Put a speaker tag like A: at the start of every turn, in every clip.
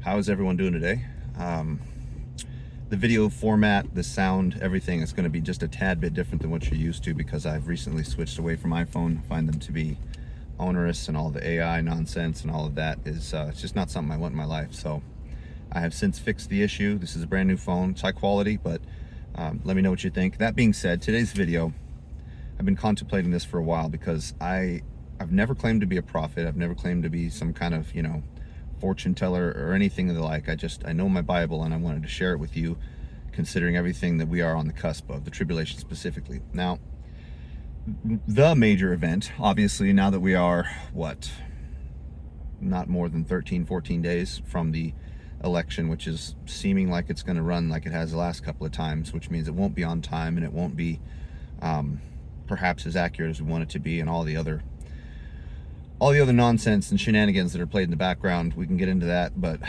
A: How is everyone doing today? The video format, the sound, everything is going to be just a tad bit different than what you're used to because I've recently switched away from iPhone. I find them to be onerous, and all the AI nonsense and all of that is it's just not something I want in my life. So I have since fixed the issue. This is a brand new phone. It's high quality, but let me know what you think. That being said, today's video, I've been contemplating this for a while because I've never claimed to be a prophet. I've never claimed to be some kind of, fortune teller or anything of the like. I know my Bible, and I wanted to share it with you, considering everything that we are on the cusp of, the tribulation specifically. Now, the major event, obviously, now that we are, not more than 13, 14 days from the election, which is seeming like it's going to run like it has the last couple of times, which means it won't be on time and it won't be perhaps as accurate as we want it to be, and all the other nonsense and shenanigans that are played in the background. We can get into that, but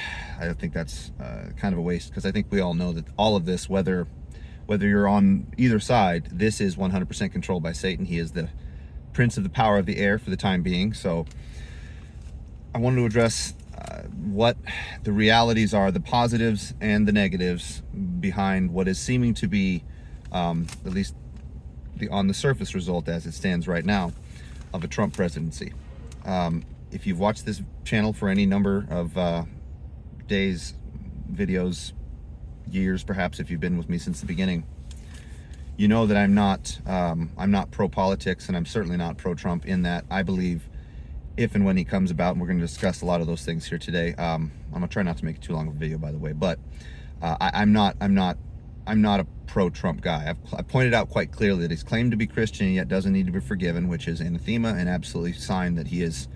A: I think that's kind of a waste, because I think we all know that all of this, whether you're on either side, this is 100% controlled by Satan. He is the prince of the power of the air for the time being. So I wanted to address what the realities are, the positives and the negatives behind what is seeming to be, at least on the surface result as it stands right now, of a Trump presidency. If you've watched this channel for any number of days, videos, years, perhaps, if you've been with me since the beginning, you know that I'm not pro-politics, and I'm certainly not pro-Trump, in that I believe if and when he comes about, and we're going to discuss a lot of those things here today. I'm going to try not to make it too long of a video, by the way, but I'm not a pro-Trump guy. I've pointed out quite clearly that he's claimed to be Christian and yet doesn't need to be forgiven, which is anathema and absolutely sign that he is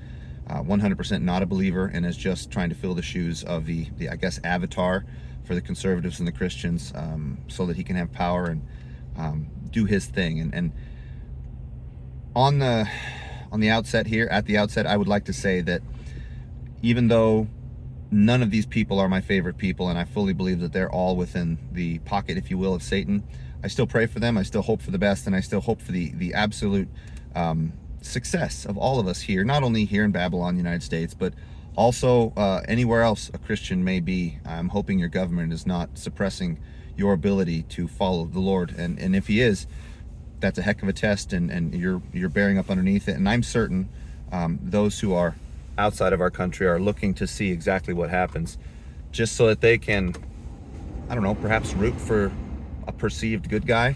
A: 100% not a believer and is just trying to fill the shoes of the I guess, avatar for the conservatives and the Christians, so that he can have power and do his thing. And on the outset here, at the outset, I would like to say that even though none of these people are my favorite people, and I fully believe that they're all within the pocket, if you will, of Satan, I still pray for them. I still hope for the best, and I still hope for the absolute success of all of us here, not only here in Babylon, United States, but also anywhere else a Christian may be. I'm hoping your government is not suppressing your ability to follow the Lord, and if he is, that's a heck of a test, and you're bearing up underneath it. And I'm certain those who are outside of our country are looking to see exactly what happens, just so that they can, I don't know, perhaps root for a perceived good guy.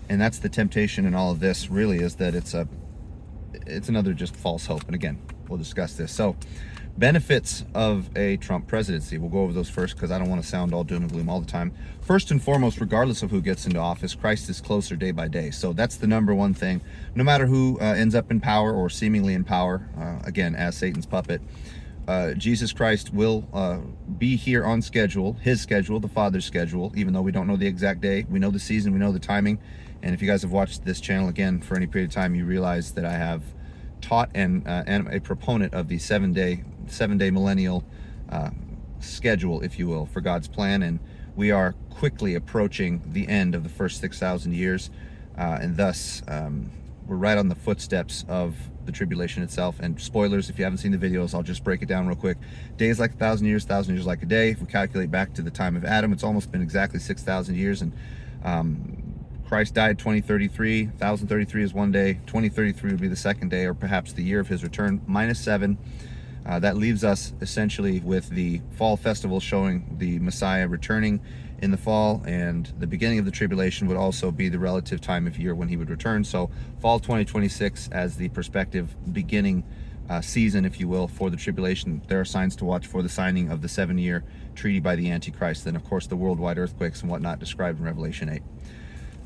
A: And that's the temptation in all of this, really, is that it's another just false hope. And again, we'll discuss this. So, benefits of a Trump presidency. We'll go over those first, because I don't want to sound all doom and gloom all the time. First and foremost, regardless of who gets into office, Christ is closer day by day. So that's the number one thing. No matter who ends up in power or seemingly in power, again, as Satan's puppet, Jesus Christ will be here on schedule, his schedule, the Father's schedule, even though we don't know the exact day. We know the season, we know the timing. And if you guys have watched this channel again for any period of time, you realize that I have taught and am a proponent of the seven-day millennial schedule, if you will, for God's plan. And we are quickly approaching the end of the first 6,000 years, and thus we're right on the footsteps of the tribulation itself. And spoilers, if you haven't seen the videos, I'll just break it down real quick. Days like 1,000 years, 1,000 years like a day. If we calculate back to the time of Adam, it's almost been exactly 6,000 years. And Christ died 2033. 1033 is one day. 2033 would be the second day, or perhaps the year of his return, minus 7. That leaves us essentially with the fall festival, showing the Messiah returning in the fall, and the beginning of the tribulation would also be the relative time of year when he would return. So fall 2026 as the prospective beginning season, if you will, for the tribulation. There are signs to watch for the signing of the 7-year treaty by the Antichrist. Then, of course, the worldwide earthquakes and whatnot described in Revelation 8.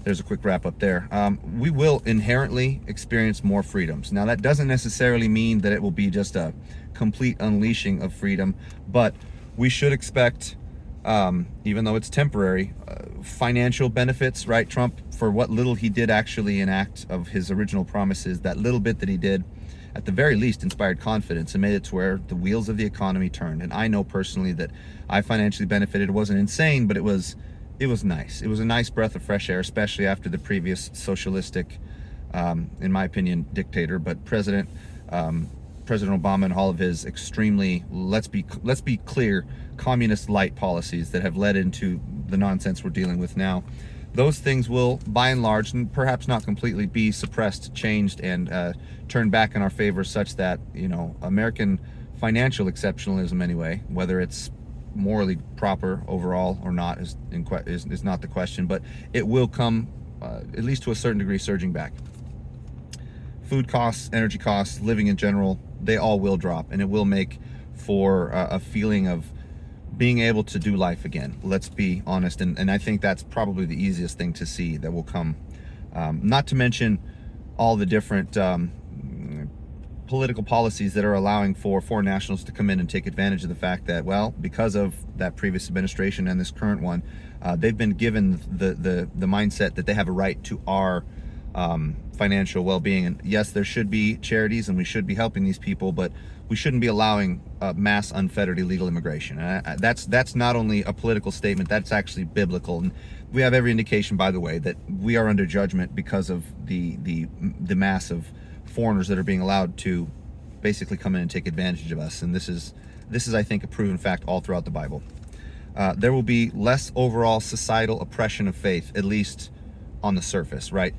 A: There's a quick wrap up there. We will inherently experience more freedoms. Now, that doesn't necessarily mean that it will be just a complete unleashing of freedom, but we should expect, even though it's temporary, financial benefits, right? Trump, for what little he did actually enact of his original promises, that little bit that he did, at the very least, inspired confidence and made it to where the wheels of the economy turned. And I know personally that I financially benefited. It wasn't insane, but it was nice. It was a nice breath of fresh air, especially after the previous socialistic, in my opinion, dictator, but President President Obama and all of his extremely, let's be clear, communist light policies that have led into the nonsense we're dealing with now. Those things will, by and large, and perhaps not completely, be suppressed, changed, and turned back in our favor, such that, you know, American financial exceptionalism, anyway, whether it's morally proper overall or not, is not the question, but it will come, at least to a certain degree, surging back. Food costs, energy costs, living in general, they all will drop, and it will make for a feeling of being able to do life again. Let's be honest, and I think that's probably the easiest thing to see that will come. Not to mention all the different political policies that are allowing for foreign nationals to come in and take advantage of the fact that, well, because of that previous administration and this current one, they've been given the mindset that they have a right to our financial well-being. And yes, there should be charities and we should be helping these people, but we shouldn't be allowing mass unfettered illegal immigration. And that's not only a political statement, that's actually biblical. And we have every indication, by the way, that we are under judgment because of the mass of foreigners that are being allowed to basically come in and take advantage of us. And this is I think, a proven fact all throughout the Bible. There will be less overall societal oppression of faith, at least on the surface, right?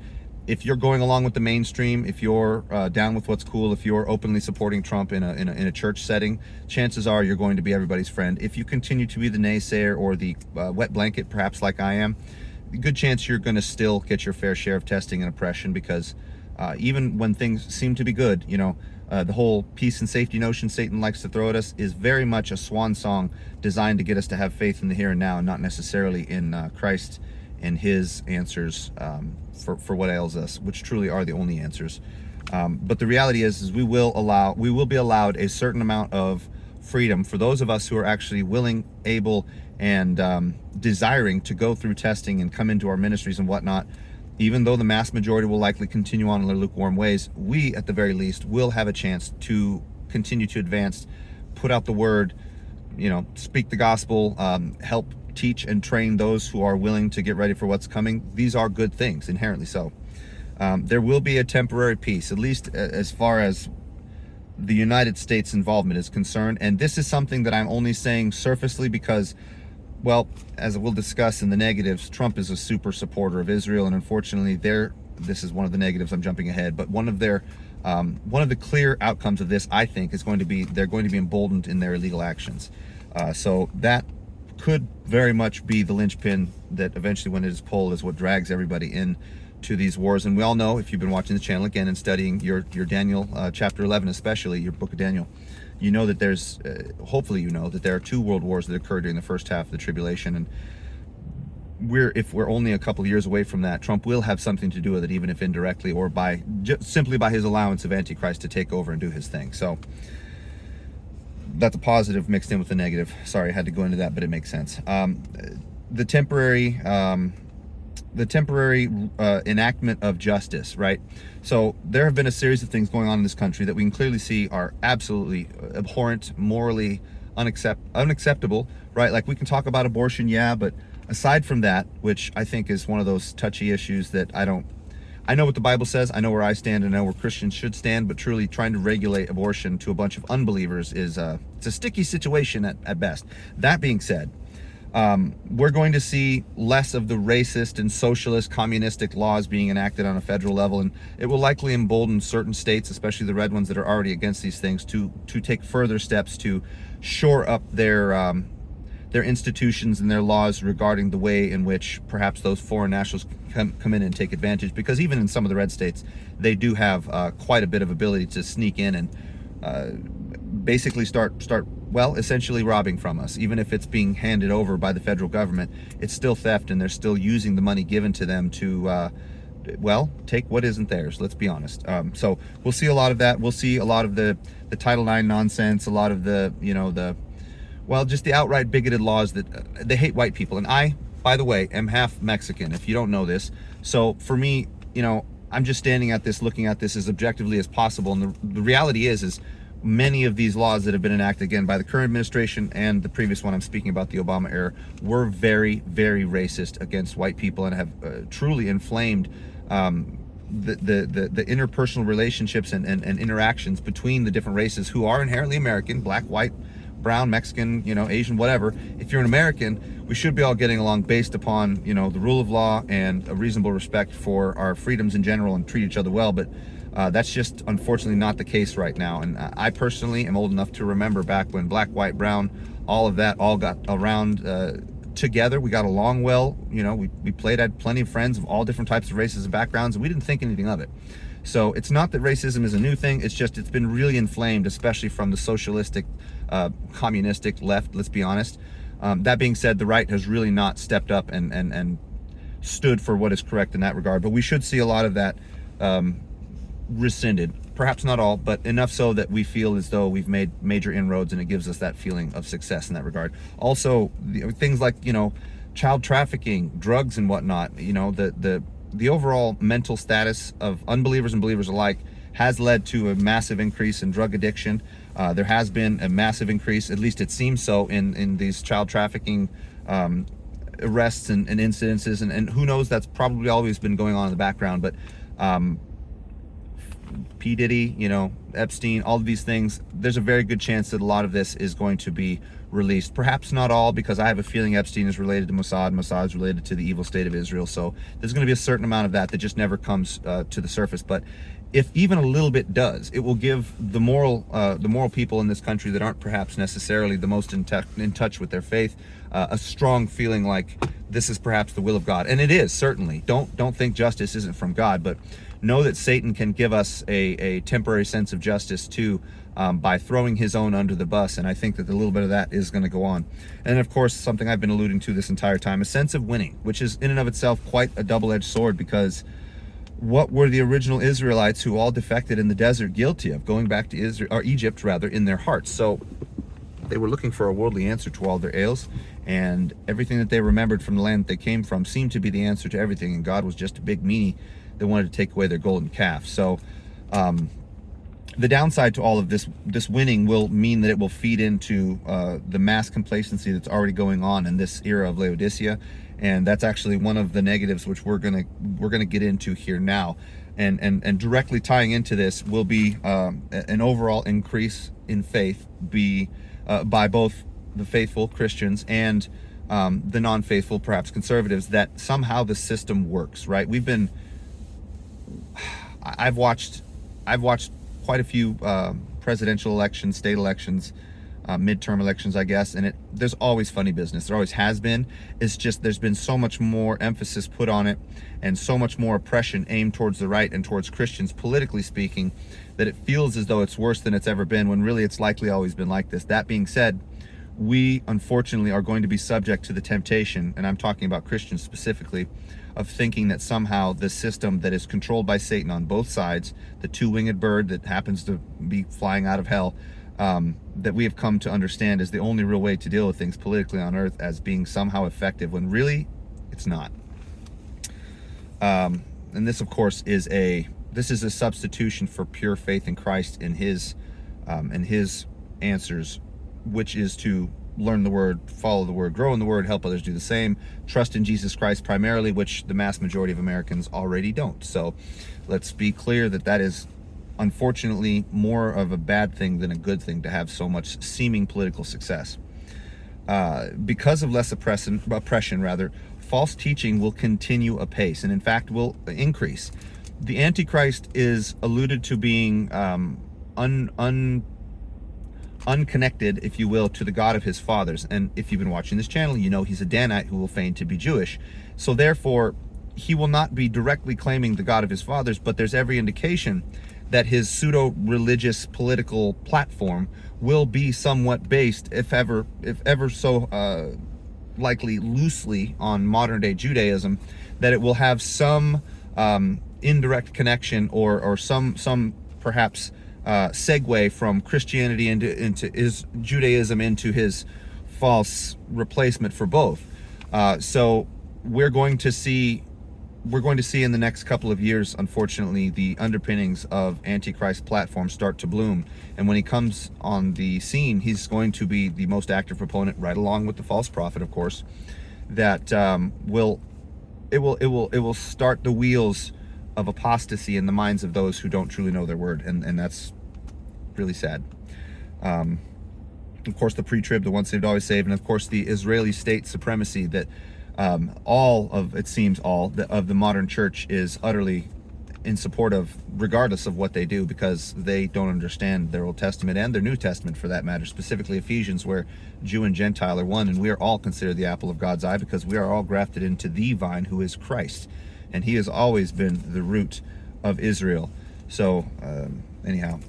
A: If you're going along with the mainstream, if you're down with what's cool, if you're openly supporting Trump in a church setting, chances are you're going to be everybody's friend. If you continue to be the naysayer or the wet blanket, perhaps like I am, good chance you're going to still get your fair share of testing and oppression, because even when things seem to be good, you know, the whole peace and safety notion Satan likes to throw at us is very much a swan song designed to get us to have faith in the here and now, and not necessarily in Christ and his answers for what ails us, which truly are the only answers. But the reality is we will be allowed a certain amount of freedom for those of us who are actually willing, able, and desiring to go through testing and come into our ministries and whatnot. Even though the mass majority will likely continue on in their lukewarm ways, we, at the very least, will have a chance to continue to advance, put out the word, you know, speak the gospel, help teach and train those who are willing to get ready for what's coming. These are good things, inherently so. There will be a temporary peace, at least as far as the United States involvement is concerned. And this is something that I'm only saying surfacely because, well, as we'll discuss in the negatives, Trump is a super supporter of Israel, and unfortunately, this is one of the negatives. I'm jumping ahead, but one of the clear outcomes of this, I think, is going to be they're going to be emboldened in their illegal actions. So that could very much be the linchpin that eventually, when it is pulled, is what drags everybody in to these wars. And we all know, if you've been watching the channel again and studying your Daniel chapter 11, especially your book of Daniel, you know that there's hopefully you know that there are 2 world wars that occurred during the first half of the tribulation, and if we're only a couple of years away from that, Trump will have something to do with it, even if indirectly, or simply by his allowance of Antichrist to take over and do his thing. So that's a positive mixed in with the negative. Sorry, I had to go into that, but it makes sense. The temporary enactment of justice, right? So there have been a series of things going on in this country that we can clearly see are absolutely abhorrent, morally unacceptable, right? Like, we can talk about abortion, yeah, but aside from that, which I think is one of those touchy issues that I know what the Bible says, I know where I stand, and I know where Christians should stand, but truly trying to regulate abortion to a bunch of unbelievers is it's a sticky situation at best. That being said, we're going to see less of the racist and socialist communistic laws being enacted on a federal level, and it will likely embolden certain states, especially the red ones that are already against these things, to take further steps to shore up their institutions and their laws regarding the way in which perhaps those foreign nationals come in and take advantage. Because even in some of the red states, they do have quite a bit of ability to sneak in and basically start essentially robbing from us. Even if it's being handed over by the federal government, it's still theft, and they're still using the money given to them to take what isn't theirs. Let's be honest. So we'll see a lot of that. We'll see a lot of the Title IX nonsense, a lot of just the outright bigoted laws that they hate white people. And I, by the way, am half Mexican, if you don't know this. So for me, I'm just standing at this, looking at this as objectively as possible. And the reality is many of these laws that have been enacted, again, by the current administration and the previous one, I'm speaking about the Obama era, were very, very racist against white people, and have truly inflamed the interpersonal relationships and interactions between the different races who are inherently American, black, white, brown, Mexican, Asian, whatever. If you're an American, we should be all getting along based upon, the rule of law and a reasonable respect for our freedoms in general and treat each other well. But that's just unfortunately not the case right now. And I personally am old enough to remember back when black, white, brown, all of that all got around together. We got along well. We played, had plenty of friends of all different types of races and backgrounds, and we didn't think anything of it. So it's not that racism is a new thing. It's just it's been really inflamed, especially from the socialistic, communistic left, let's be honest. That being said, the right has really not stepped up and stood for what is correct in that regard. But we should see a lot of that rescinded. Perhaps not all, but enough so that we feel as though we've made major inroads, and it gives us that feeling of success in that regard. Also, things like, child trafficking, drugs and whatnot, the overall mental status of unbelievers and believers alike has led to a massive increase in drug addiction. There has been a massive increase, at least it seems so, in these child trafficking arrests and incidences, and who knows, that's probably always been going on in the background. But P. Diddy, Epstein, all of these things, there's a very good chance that a lot of this is going to be released. Perhaps not all, because I have a feeling Epstein is related to Mossad, Mossad is related to the evil state of Israel. So there's going to be a certain amount of that just never comes to the surface. But if even a little bit does, it will give the moral people in this country that aren't perhaps necessarily the most in touch with their faith a strong feeling like this is perhaps the will of God. And it is, certainly. Don't think justice isn't from God, but know that Satan can give us a temporary sense of justice too, by throwing his own under the bus. And I think that a little bit of that is going to go on. And of course, something I've been alluding to this entire time, a sense of winning, which is in and of itself quite a double-edged sword, because what were the original Israelites who all defected in the desert guilty of? Going back to Israel, or Egypt rather, in their hearts. So they were looking for a worldly answer to all their ails, and everything that they remembered from the land that they came from seemed to be the answer to everything, and God was just a big meanie that wanted to take away their golden calf. So the downside to all of this winning will mean that it will feed into the mass complacency that's already going on in this era of Laodicea, and that's actually one of the negatives which we're gonna get into here now. And directly tying into this will be an overall increase in faith by both the faithful Christians and the non-faithful, perhaps conservatives, that somehow the system works, right? I've watched quite a few presidential elections, state elections, midterm elections, I guess, and there's always funny business. There always has been. It's just there's been so much more emphasis put on it, and so much more oppression aimed towards the right and towards Christians, politically speaking, that it feels as though it's worse than it's ever been, when really it's likely always been like this. That being said, we unfortunately are going to be subject to the temptation, and I'm talking about Christians specifically, of thinking that somehow the system that is controlled by Satan on both sides, the two-winged bird that happens to be flying out of hell, that we have come to understand is the only real way to deal with things politically on earth, as being somehow effective, when really it's not. And this, of course, is a substitution for pure faith in Christ and his answers, which is to learn the word, follow the word, grow in the word, help others do the same, trust in Jesus Christ primarily, which the mass majority of Americans already don't. So let's be clear that is unfortunately more of a bad thing than a good thing, to have so much seeming political success. Because of less oppression, false teaching will continue apace, and in fact will increase. The Antichrist is alluded to being unconnected, if you will, to the God of his fathers. And if you've been watching this channel, you know he's a Danite who will feign to be Jewish. So therefore, he will not be directly claiming the God of his fathers, but there's every indication that his pseudo-religious political platform will be somewhat based, if ever so likely loosely, on modern-day Judaism, that it will have some indirect connection or some perhaps segue from Christianity into his Judaism, into his false replacement for both. So we're going to see in the next couple of years, unfortunately, the underpinnings of Antichrist's platform start to bloom. And when he comes on the scene, he's going to be the most active proponent, right along with the false prophet, of course, that will start the wheels of apostasy in the minds of those who don't truly know their word, and that's really sad. Of course, the pre-trib, the once saved, always saved, and of course the Israeli state supremacy that it seems all of the modern church is utterly in support of, regardless of what they do, because they don't understand their Old Testament and their New Testament for that matter, specifically Ephesians, where Jew and Gentile are one, and we are all considered the apple of God's eye because we are all grafted into the vine, who is Christ, and he has always been the root of Israel. So anyhow,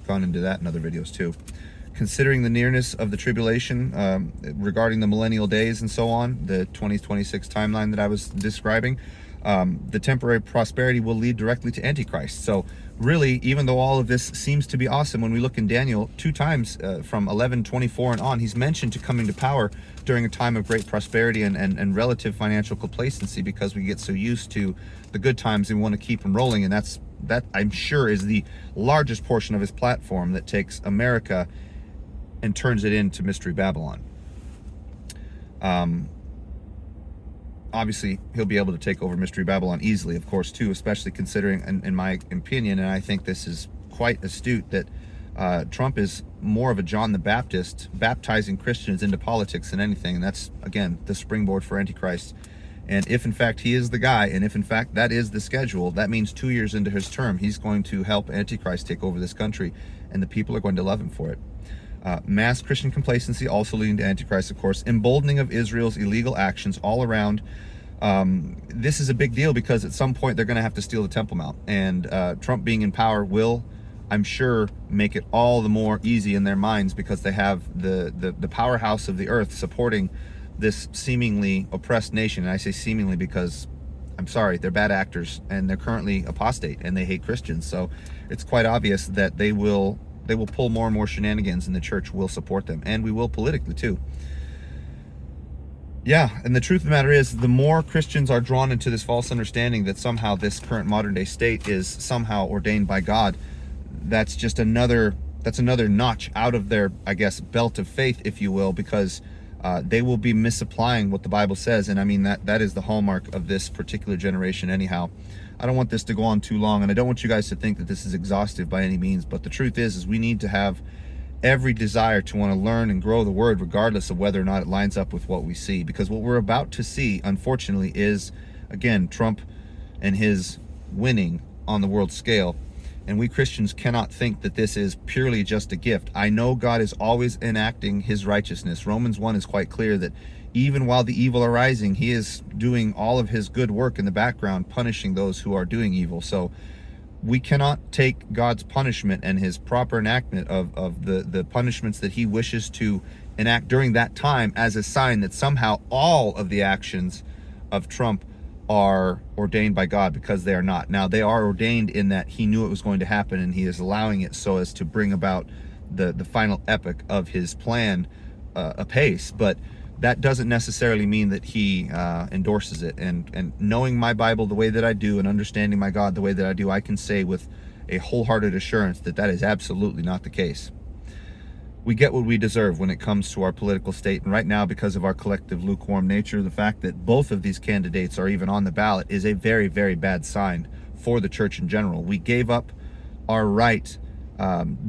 A: gone into that in other videos too. Considering the nearness of the tribulation, regarding the millennial days and so on, the 2026 timeline that I was describing, the temporary prosperity will lead directly to Antichrist. So really, even though all of this seems to be awesome, when we look in Daniel 2 times from 11:24 and on, he's mentioned to coming to power during a time of great prosperity and relative financial complacency, because we get so used to the good times and we want to keep them rolling. And that I'm sure is the largest portion of his platform that takes America and turns it into Mystery Babylon. Obviously, he'll be able to take over Mystery Babylon easily, of course, too, especially considering, in my opinion, and I think this is quite astute, that Trump is more of a John the Baptist, baptizing Christians into politics than anything, and that's, again, the springboard for Antichrist. And if, in fact, he is the guy, and if, in fact, that is the schedule, that means 2 years into his term, he's going to help Antichrist take over this country, and the people are going to love him for it. Mass Christian complacency also leading to Antichrist, of course. Emboldening of Israel's illegal actions all around. This is a big deal because at some point they're going to have to steal the Temple Mount. And Trump being in power will, I'm sure, make it all the more easy in their minds, because they have the powerhouse of the earth supporting this seemingly oppressed nation. And I say seemingly because, I'm sorry, they're bad actors and they're currently apostate and they hate Christians. So it's quite obvious that they will pull more and more shenanigans, and the church will support them, and we will politically too. Yeah, and the truth of the matter is, the more Christians are drawn into this false understanding that somehow this current modern day state is somehow ordained by God, that's just another notch out of their, I guess, belt of faith, if you will, because they will be misapplying what the Bible says. And I mean, that is the hallmark of this particular generation anyhow. I don't want this to go on too long, and I don't want you guys to think that this is exhaustive by any means, but the truth is we need to have every desire to want to learn and grow the word, regardless of whether or not it lines up with what we see. Because what we're about to see, unfortunately, is, again, Trump and his winning on the world scale. And we Christians cannot think that this is purely just a gift. I know God is always enacting his righteousness. Romans 1 is quite clear that even while the evil are rising, he is doing all of his good work in the background, punishing those who are doing evil. So we cannot take God's punishment and his proper enactment of the punishments that he wishes to enact during that time as a sign that somehow all of the actions of Trump are ordained by God, because they are not. Now, they are ordained in that he knew it was going to happen, and he is allowing it so as to bring about the final epic of his plan apace. But that doesn't necessarily mean that he endorses it. And knowing my Bible the way that I do, and understanding my God the way that I do, I can say with a wholehearted assurance that that is absolutely not the case. We get what we deserve when it comes to our political state, and right now, because of our collective lukewarm nature, the fact that both of these candidates are even on the ballot is a very, very bad sign for the church in general. We gave up our right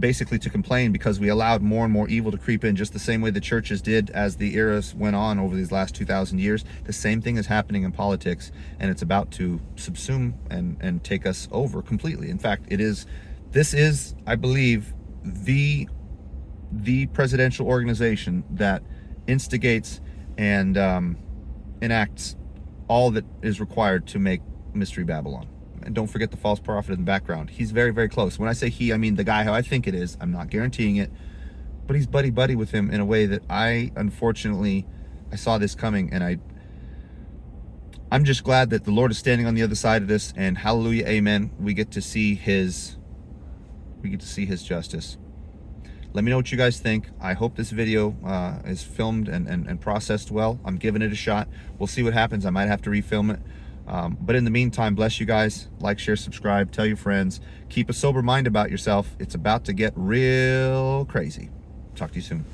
A: basically to complain because we allowed more and more evil to creep in, just the same way the churches did as the eras went on over these last 2,000 years. The same thing is happening in politics, and it's about to subsume and take us over completely. In fact, this is, I believe, the presidential organization that instigates and enacts all that is required to make Mystery Babylon. And don't forget the false prophet in the background. He's very, very close. When I say he, I mean the guy who I think it is. I'm not guaranteeing it, but he's buddy-buddy with him in a way that I saw this coming, and I'm just glad that the Lord is standing on the other side of this, and hallelujah, amen. We get to see his justice. Let me know what you guys think. I hope this video is filmed and processed well. I'm giving it a shot. We'll see what happens. I might have to refilm it. But in the meantime, bless you guys. Like, share, subscribe, tell your friends. Keep a sober mind about yourself. It's about to get real crazy. Talk to you soon.